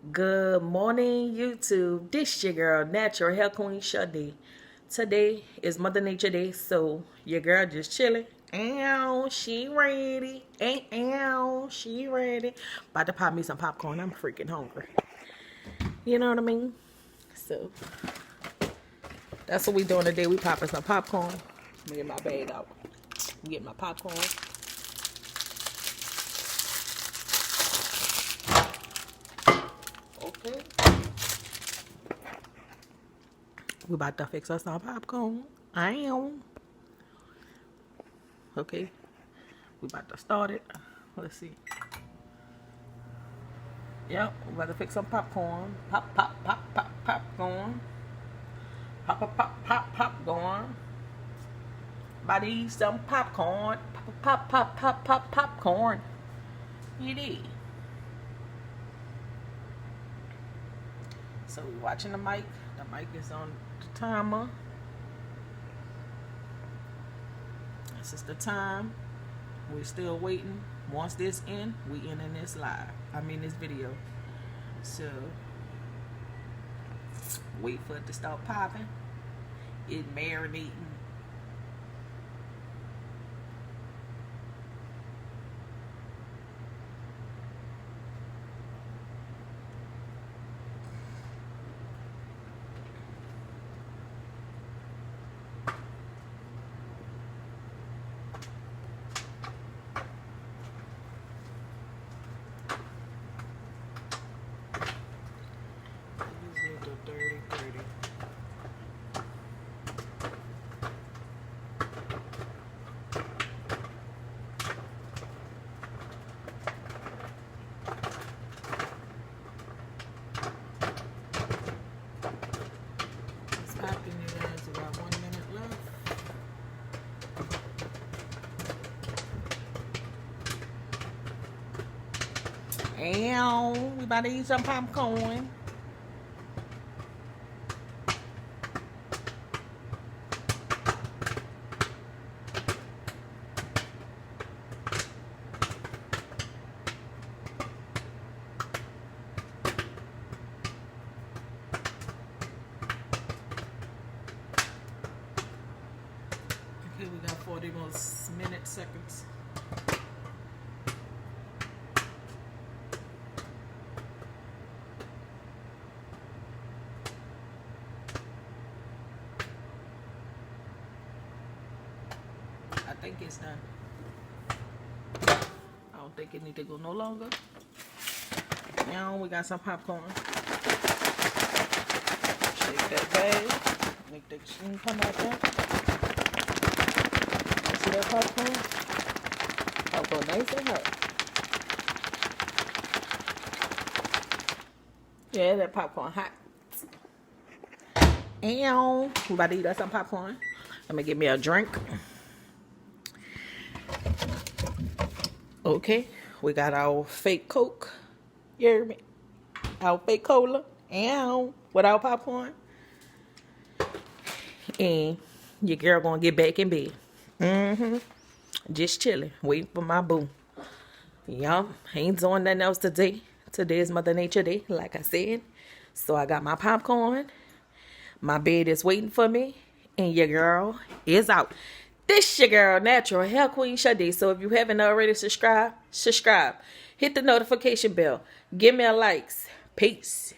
Good morning, YouTube. This your girl, Natural Hair Queen Shadi. Today is Mother Nature Day, so your girl just chilling. Ow, she ready. Ow, she ready. About to pop me some popcorn. I'm freaking hungry. You know what I mean? So that's what we doing today. We popping some popcorn. Let me get my bag out. Get my popcorn. Okay. We about to fix us some popcorn. I am. Okay. We about to start it. Let's see. Yep, we about to fix some popcorn. Pop, pop, pop, pop, popcorn. Pop, pop, pop, pop, popcorn. About to eat some popcorn. Pop, pop, pop, pop, pop, popcorn. You did. So we're watching the mic. The mic is on the timer. This is the time. We're still waiting. Once this in, we ending this live. This video. So wait for it to start popping. It marinating. About 1 minute left. And we about to eat some popcorn. Okay, we got 40 more seconds. I think it's done. I don't think it need to go no longer. Now we got some popcorn. Shake that bag. Make the steam come out there. See that popcorn? Popcorn nice and hot. Yeah, that popcorn hot. And we about to eat us some popcorn. Let me get me a drink. Okay, we got our fake Coke. You hear me? Our fake cola. And with our popcorn. And your girl gonna get back in bed. Just chilling, waiting for my boo. Yup, ain't doing nothing else today. Today is Mother Nature Day, like I said. So I got my popcorn. My bed is waiting for me. And your girl is out. This your girl, Natural Hair Queen Shadi. So if you haven't already subscribed, subscribe. Hit the notification bell. Give me a likes. Peace.